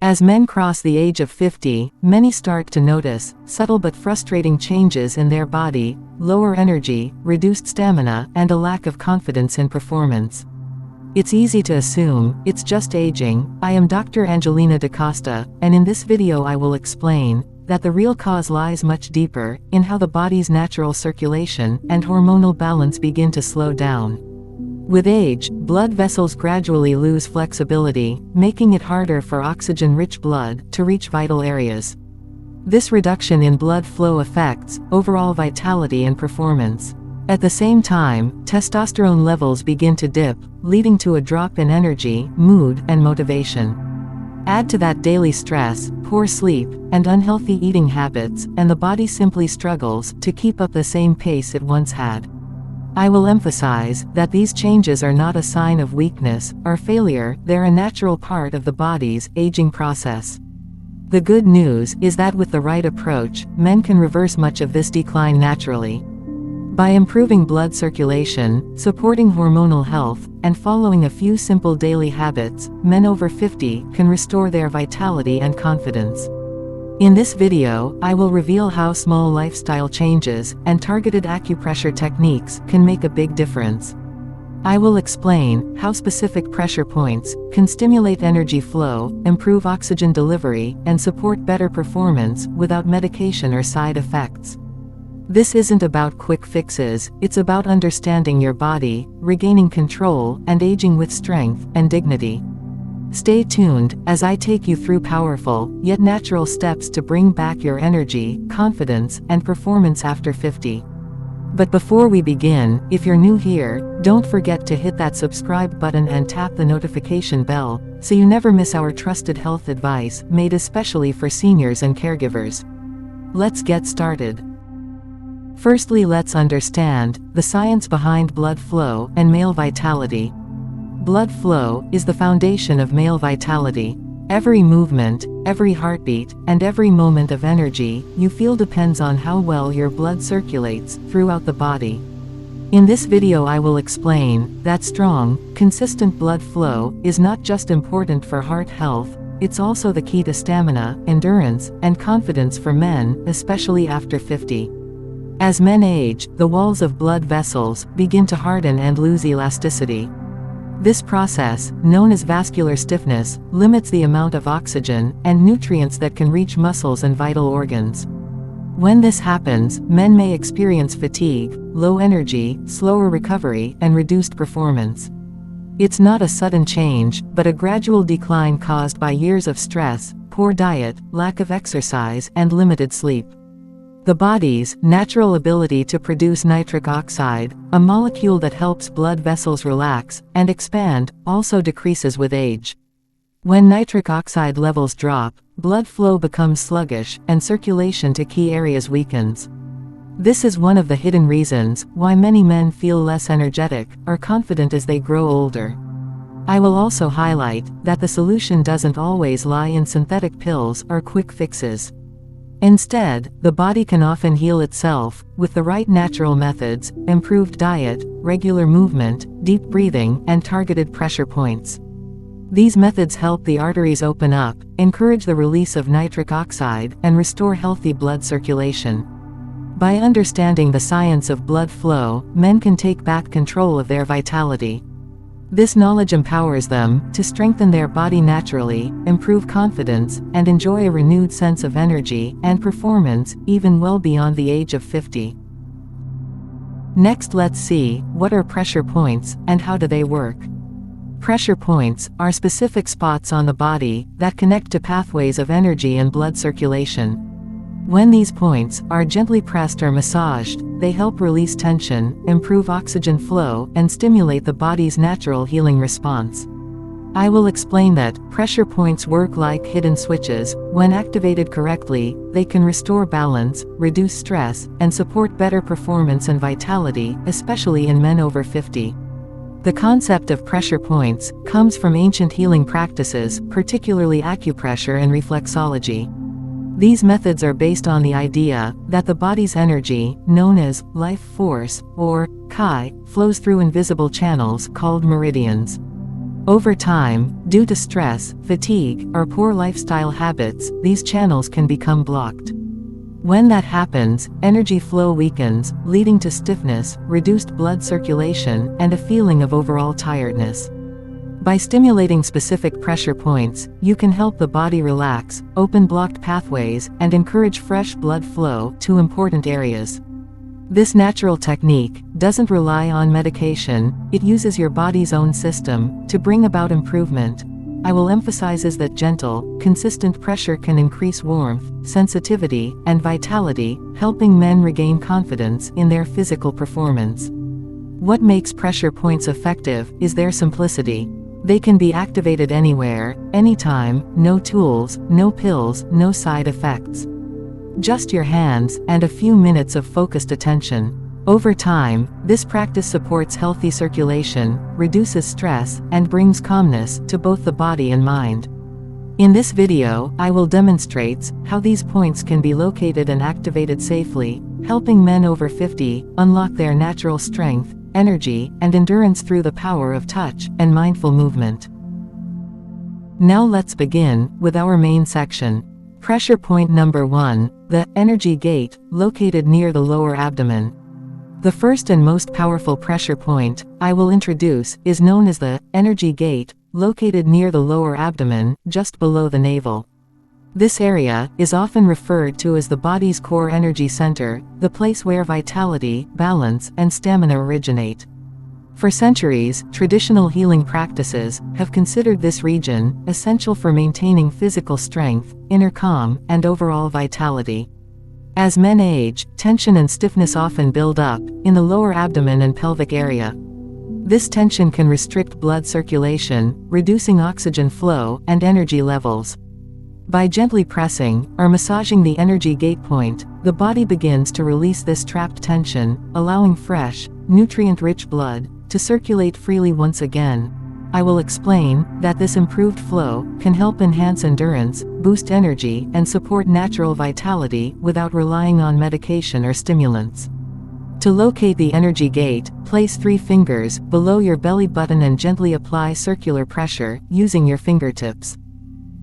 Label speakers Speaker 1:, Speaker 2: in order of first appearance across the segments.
Speaker 1: As men cross the age of 50, many start to notice subtle but frustrating changes in their body, lower energy, reduced stamina, and a lack of confidence in performance. It's easy to assume it's just aging. I am Dr. Angelina Dcosta, and in this video I will explain that the real cause lies much deeper in how the body's natural circulation and hormonal balance begin to slow down. With age, blood vessels gradually lose flexibility, making it harder for oxygen-rich blood to reach vital areas. This reduction in blood flow affects overall vitality and performance. At the same time, testosterone levels begin to dip, leading to a drop in energy, mood, and motivation. Add to that daily stress, poor sleep, and unhealthy eating habits, and the body simply struggles to keep up the same pace it once had. I will emphasize that these changes are not a sign of weakness or failure, they're a natural part of the body's aging process. The good news is that with the right approach, men can reverse much of this decline naturally. By improving blood circulation, supporting hormonal health, and following a few simple daily habits, men over 50 can restore their vitality and confidence. In this video, I will reveal how small lifestyle changes and targeted acupressure techniques can make a big difference. I will explain how specific pressure points can stimulate energy flow, improve oxygen delivery, and support better performance without medication or side effects. This isn't about quick fixes, it's about understanding your body, regaining control, and aging with strength and dignity. Stay tuned as I take you through powerful, yet natural steps to bring back your energy, confidence, and performance after 50. But before we begin, if you're new here, don't forget to hit that subscribe button and tap the notification bell, so you never miss our trusted health advice, made especially for seniors and caregivers. Let's get started. Firstly, let's understand the science behind blood flow and male vitality. Blood flow is the foundation of male vitality. Every movement, every heartbeat, and every moment of energy you feel depends on how well your blood circulates throughout the body. In this video I will explain that strong, consistent blood flow is not just important for heart health, it's also the key to stamina, endurance, and confidence for men, especially after 50. As men age, the walls of blood vessels begin to harden and lose elasticity. This process, known as vascular stiffness, limits the amount of oxygen and nutrients that can reach muscles and vital organs. When this happens, men may experience fatigue, low energy, slower recovery, and reduced performance. It's not a sudden change, but a gradual decline caused by years of stress, poor diet, lack of exercise, and limited sleep. The body's natural ability to produce nitric oxide, a molecule that helps blood vessels relax and expand, also decreases with age. When nitric oxide levels drop, blood flow becomes sluggish, and circulation to key areas weakens. This is one of the hidden reasons why many men feel less energetic or confident as they grow older. I will also highlight that the solution doesn't always lie in synthetic pills or quick fixes. Instead, the body can often heal itself with the right natural methods, improved diet, regular movement, deep breathing, and targeted pressure points. These methods help the arteries open up, encourage the release of nitric oxide, and restore healthy blood circulation. By understanding the science of blood flow, men can take back control of their vitality. This knowledge empowers them to strengthen their body naturally, improve confidence, and enjoy a renewed sense of energy and performance, even well beyond the age of 50. Next, let's see what are pressure points and how do they work. Pressure points are specific spots on the body that connect to pathways of energy and blood circulation. When these points are gently pressed or massaged, they help release tension, improve oxygen flow, and stimulate the body's natural healing response. I will explain that pressure points work like hidden switches. When activated correctly, they can restore balance, reduce stress, and support better performance and vitality, especially in men over 50. The concept of pressure points comes from ancient healing practices, particularly acupressure and reflexology. These methods are based on the idea that the body's energy, known as life force, or Chi, flows through invisible channels called meridians. Over time, due to stress, fatigue, or poor lifestyle habits, these channels can become blocked. When that happens, energy flow weakens, leading to stiffness, reduced blood circulation, and a feeling of overall tiredness. By stimulating specific pressure points, you can help the body relax, open blocked pathways, and encourage fresh blood flow to important areas. This natural technique doesn't rely on medication, it uses your body's own system to bring about improvement. I will emphasize that gentle, consistent pressure can increase warmth, sensitivity, and vitality, helping men regain confidence in their physical performance. What makes pressure points effective is their simplicity. They can be activated anywhere, anytime, no tools, no pills, no side effects. Just your hands, and a few minutes of focused attention. Over time, this practice supports healthy circulation, reduces stress, and brings calmness to both the body and mind. In this video, I will demonstrate how these points can be located and activated safely, helping men over 50 unlock their natural strength, energy, and endurance through the power of touch and mindful movement. Now let's begin with our main section. Pressure point number 1, the energy gate, located near the lower abdomen. The first and most powerful pressure point I will introduce is known as the energy gate, located near the lower abdomen, just below the navel. This area is often referred to as the body's core energy center, the place where vitality, balance, and stamina originate. For centuries, traditional healing practices have considered this region essential for maintaining physical strength, inner calm, and overall vitality. As men age, tension and stiffness often build up in the lower abdomen and pelvic area. This tension can restrict blood circulation, reducing oxygen flow and energy levels. By gently pressing or massaging the energy gate point, the body begins to release this trapped tension, allowing fresh, nutrient-rich blood to circulate freely once again. I will explain that this improved flow can help enhance endurance, boost energy, and support natural vitality without relying on medication or stimulants. To locate the energy gate, place 3 fingers below your belly button and gently apply circular pressure using your fingertips.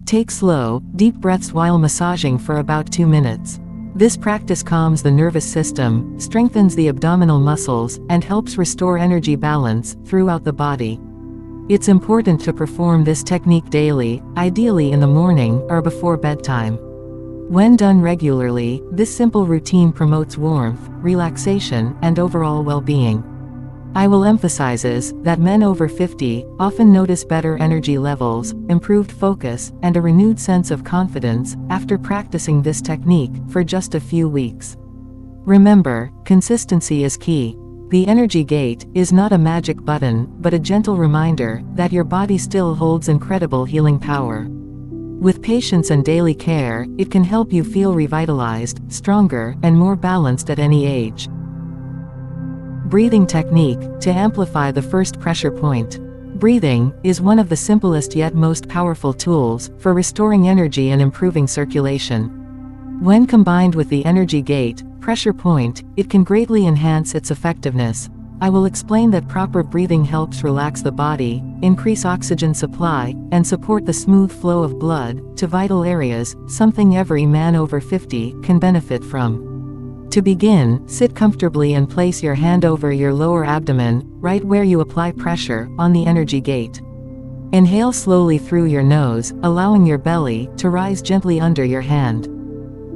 Speaker 1: Take slow, deep breaths while massaging for about 2 minutes. This practice calms the nervous system, strengthens the abdominal muscles, and helps restore energy balance throughout the body. It's important to perform this technique daily, ideally in the morning or before bedtime. When done regularly, this simple routine promotes warmth, relaxation, and overall well-being. I will emphasize that men over 50 often notice better energy levels, improved focus, and a renewed sense of confidence after practicing this technique for just a few weeks. Remember, consistency is key. The energy gate is not a magic button, but a gentle reminder that your body still holds incredible healing power. With patience and daily care, it can help you feel revitalized, stronger, and more balanced at any age. Breathing technique to amplify the first pressure point. Breathing is one of the simplest yet most powerful tools for restoring energy and improving circulation. When combined with the energy gate pressure point, it can greatly enhance its effectiveness. I will explain that proper breathing helps relax the body, increase oxygen supply, and support the smooth flow of blood to vital areas, something every man over 50 can benefit from. To begin, sit comfortably and place your hand over your lower abdomen, right where you apply pressure on the energy gate. Inhale slowly through your nose, allowing your belly to rise gently under your hand.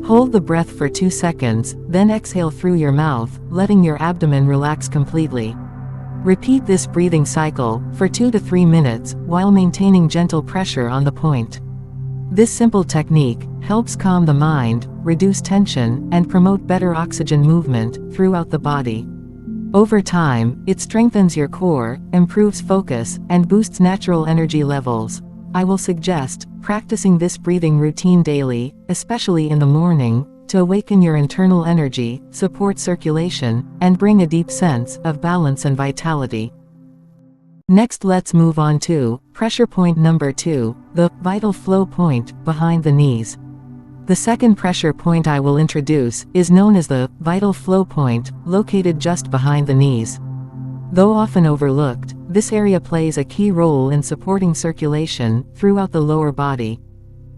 Speaker 1: Hold the breath for 2 seconds, then exhale through your mouth, letting your abdomen relax completely. Repeat this breathing cycle for 2 to 3 minutes while maintaining gentle pressure on the point. This simple technique helps calm the mind, reduce tension, and promote better oxygen movement throughout the body. Over time, it strengthens your core, improves focus, and boosts natural energy levels. I will suggest practicing this breathing routine daily, especially in the morning, to awaken your internal energy, support circulation, and bring a deep sense of balance and vitality. Next, let's move on to pressure point number 2, the vital flow point behind the knees. The second pressure point I will introduce is known as the vital flow point, located just behind the knees. Though often overlooked, this area plays a key role in supporting circulation throughout the lower body.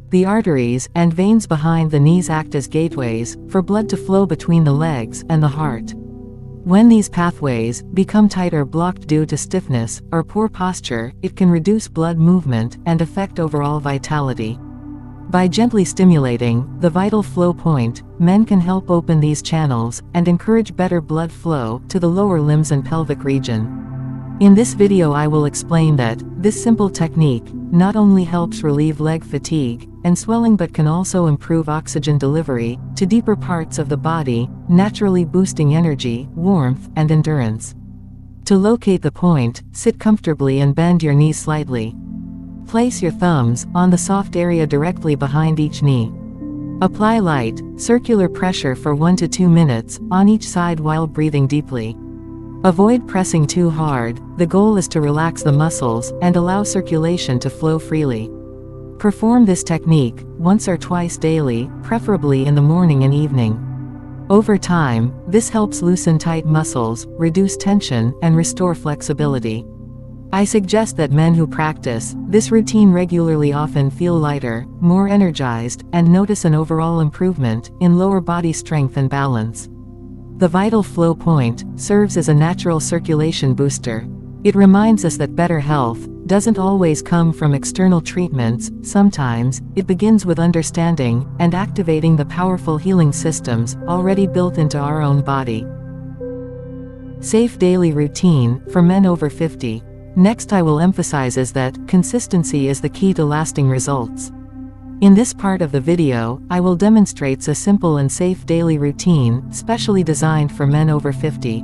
Speaker 1: The arteries and veins behind the knees act as gateways for blood to flow between the legs and the heart. When these pathways become tight or blocked due to stiffness or poor posture, it can reduce blood movement and affect overall vitality. By gently stimulating the vital flow point, men can help open these channels and encourage better blood flow to the lower limbs and pelvic region. In this video I will explain that this simple technique not only helps relieve leg fatigue and swelling but can also improve oxygen delivery to deeper parts of the body, naturally boosting energy, warmth, and endurance. To locate the point, sit comfortably and bend your knees slightly. Place your thumbs on the soft area directly behind each knee. Apply light, circular pressure for 1 to 2 minutes on each side while breathing deeply. Avoid pressing too hard. The goal is to relax the muscles and allow circulation to flow freely. Perform this technique once or twice daily, preferably in the morning and evening. Over time, this helps loosen tight muscles, reduce tension, and restore flexibility. I suggest that men who practice this routine regularly often feel lighter, more energized, and notice an overall improvement in lower body strength and balance. The vital flow point serves as a natural circulation booster. It reminds us that better health doesn't always come from external treatments. Sometimes it begins with understanding and activating the powerful healing systems already built into our own body. Safe daily routine for men over 50. Next I will emphasize is that consistency is the key to lasting results. In this part of the video, I will demonstrate a simple and safe daily routine, specially designed for men over 50.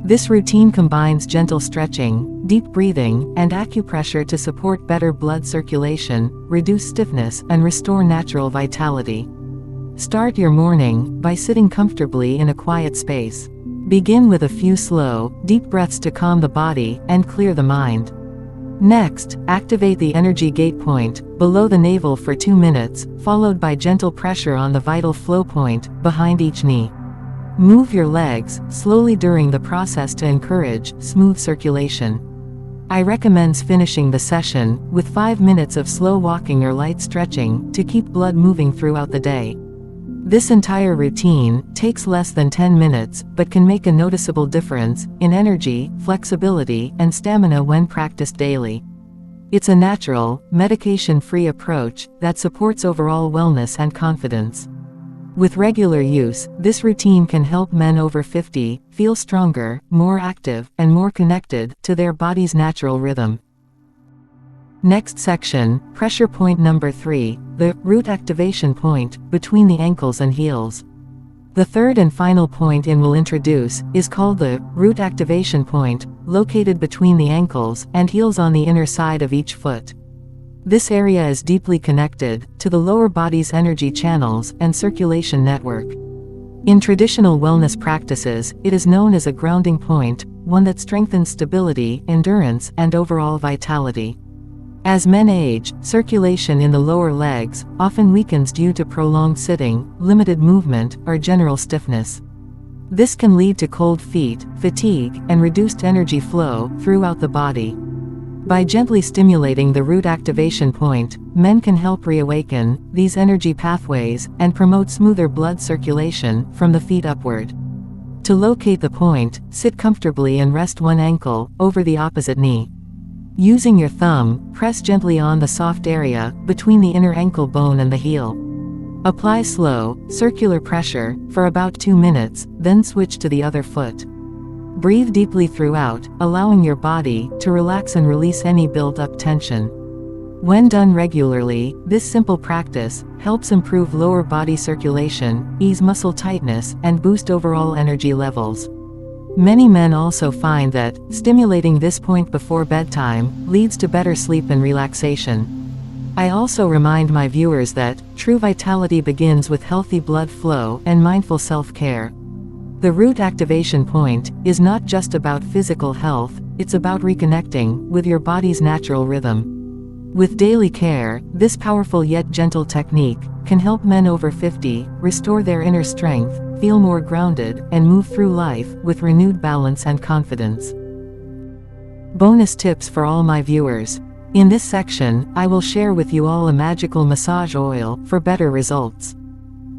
Speaker 1: This routine combines gentle stretching, deep breathing, and acupressure to support better blood circulation, reduce stiffness, and restore natural vitality. Start your morning by sitting comfortably in a quiet space. Begin with a few slow, deep breaths to calm the body and clear the mind. Next, activate the energy gate point below the navel for 2 minutes, followed by gentle pressure on the vital flow point behind each knee. Move your legs slowly during the process to encourage smooth circulation. I recommend finishing the session with 5 minutes of slow walking or light stretching to keep blood moving throughout the day. This entire routine takes less than 10 minutes but can make a noticeable difference in energy, flexibility, and stamina when practiced daily. It's a natural, medication-free approach that supports overall wellness and confidence. With regular use, this routine can help men over 50 feel stronger, more active, and more connected to their body's natural rhythm. Next section, pressure point number 3, the root activation point between the ankles and heels. The third and final point we'll introduce is called the root activation point, located between the ankles and heels on the inner side of each foot. This area is deeply connected to the lower body's energy channels and circulation network. In traditional wellness practices, it is known as a grounding point, one that strengthens stability, endurance, and overall vitality. As men age, circulation in the lower legs often weakens due to prolonged sitting, limited movement, or general stiffness. This can lead to cold feet, fatigue, and reduced energy flow throughout the body. By gently stimulating the root activation point, men can help reawaken these energy pathways and promote smoother blood circulation from the feet upward. To locate the point, sit comfortably and rest one ankle over the opposite knee. Using your thumb, press gently on the soft area between the inner ankle bone and the heel. Apply slow, circular pressure for about 2 minutes, then switch to the other foot. Breathe deeply throughout, allowing your body to relax and release any built-up tension. When done regularly, this simple practice helps improve lower body circulation, ease muscle tightness, and boost overall energy levels. Many men also find that stimulating this point before bedtime leads to better sleep and relaxation. I also remind my viewers that true vitality begins with healthy blood flow and mindful self-care. The root activation point is not just about physical health, it's about reconnecting with your body's natural rhythm. With daily care, this powerful yet gentle technique can help men over 50 restore their inner strength, feel more grounded, and move through life with renewed balance and confidence. Bonus tips for all my viewers. In this section, I will share with you all a magical massage oil for better results.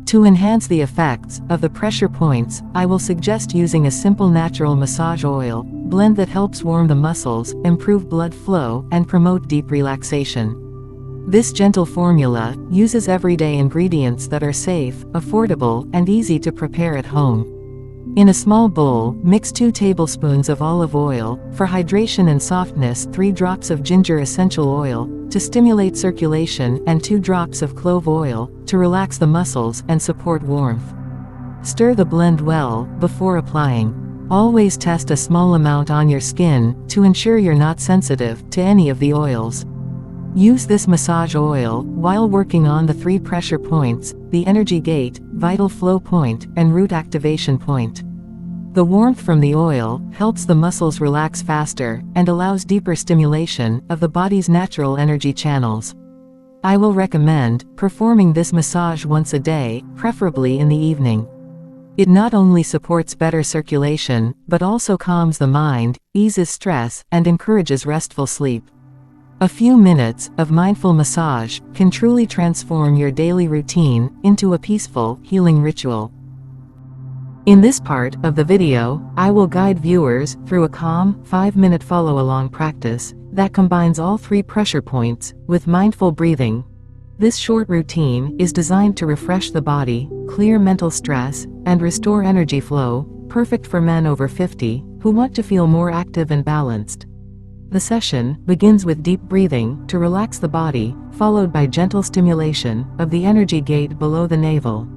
Speaker 1: To enhance the effects of the pressure points, I will suggest using a simple natural massage oil blend that helps warm the muscles, improve blood flow, and promote deep relaxation. This gentle formula uses everyday ingredients that are safe, affordable, and easy to prepare at home. In a small bowl, mix 2 tablespoons of olive oil, for hydration and softness 3 drops of ginger essential oil, to stimulate circulation, and 2 drops of clove oil, to relax the muscles and support warmth. Stir the blend well before applying. Always test a small amount on your skin, to ensure you're not sensitive to any of the oils. Use this massage oil while working on the 3 pressure points: the energy gate, vital flow point, and root activation point. The warmth from the oil helps the muscles relax faster and allows deeper stimulation of the body's natural energy channels. I will recommend performing this massage once a day, preferably in the evening. It not only supports better circulation, but also calms the mind, eases stress, and encourages restful sleep. A few minutes of mindful massage can truly transform your daily routine into a peaceful, healing ritual. In this part of the video, I will guide viewers through a calm, 5-minute follow-along practice that combines all 3 pressure points with mindful breathing. This short routine is designed to refresh the body, clear mental stress, and restore energy flow, perfect for men over 50 who want to feel more active and balanced. The session begins with deep breathing to relax the body, followed by gentle stimulation of the energy gate below the navel.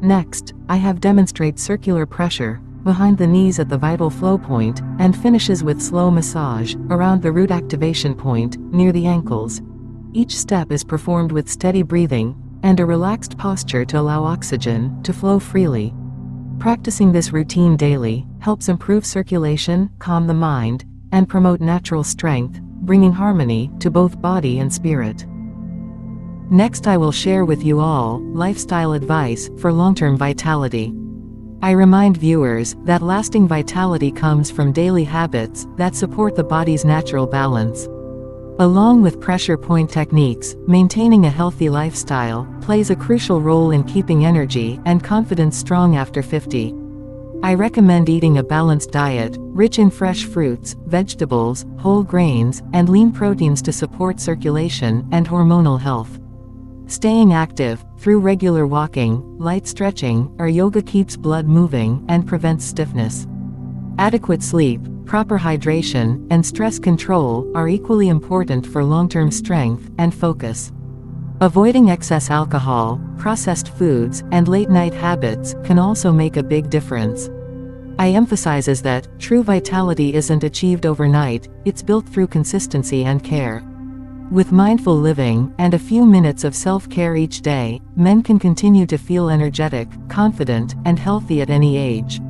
Speaker 1: Next, I have demonstrate circular pressure behind the knees at the vital flow point, and finishes with slow massage around the root activation point near the ankles. Each step is performed with steady breathing and a relaxed posture to allow oxygen to flow freely. Practicing this routine daily helps improve circulation, calm the mind, and promote natural strength, bringing harmony to both body and spirit. Next, I will share with you all lifestyle advice for long-term vitality. I remind viewers that lasting vitality comes from daily habits that support the body's natural balance. Along with pressure point techniques, maintaining a healthy lifestyle plays a crucial role in keeping energy and confidence strong after 50. I recommend eating a balanced diet, rich in fresh fruits, vegetables, whole grains, and lean proteins to support circulation and hormonal health. Staying active through regular walking, light stretching, or yoga keeps blood moving and prevents stiffness. Adequate sleep, proper hydration, and stress control are equally important for long-term strength and focus. Avoiding excess alcohol, processed foods, and late-night habits can also make a big difference. I emphasizes that true vitality isn't achieved overnight, it's built through consistency and care. With mindful living and a few minutes of self-care each day, men can continue to feel energetic, confident, and healthy at any age.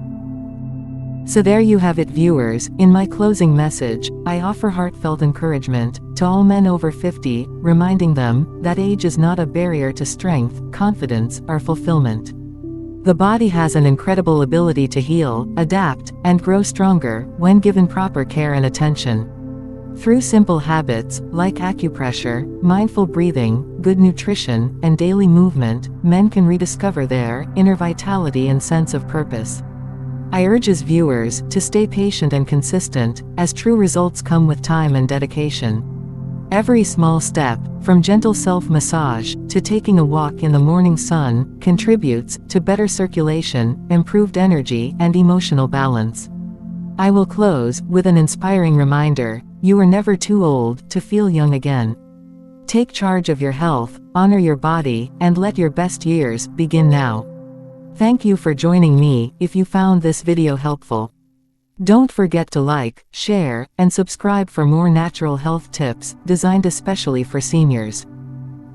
Speaker 1: So there you have it, viewers. In my closing message, I offer heartfelt encouragement to all men over 50, reminding them that age is not a barrier to strength, confidence, or fulfillment. The body has an incredible ability to heal, adapt, and grow stronger when given proper care and attention. Through simple habits like acupressure, mindful breathing, good nutrition, and daily movement, men can rediscover their inner vitality and sense of purpose. I urge viewers to stay patient and consistent, as true results come with time and dedication. Every small step, from gentle self-massage to taking a walk in the morning sun, contributes to better circulation, improved energy, and emotional balance. I will close with an inspiring reminder: you are never too old to feel young again. Take charge of your health, honor your body, and let your best years begin now. Thank you for joining me. If you found this video helpful, don't forget to like, share, and subscribe for more natural health tips designed especially for seniors.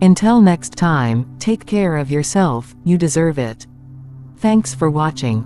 Speaker 1: Until next time, take care of yourself, you deserve it. Thanks for watching.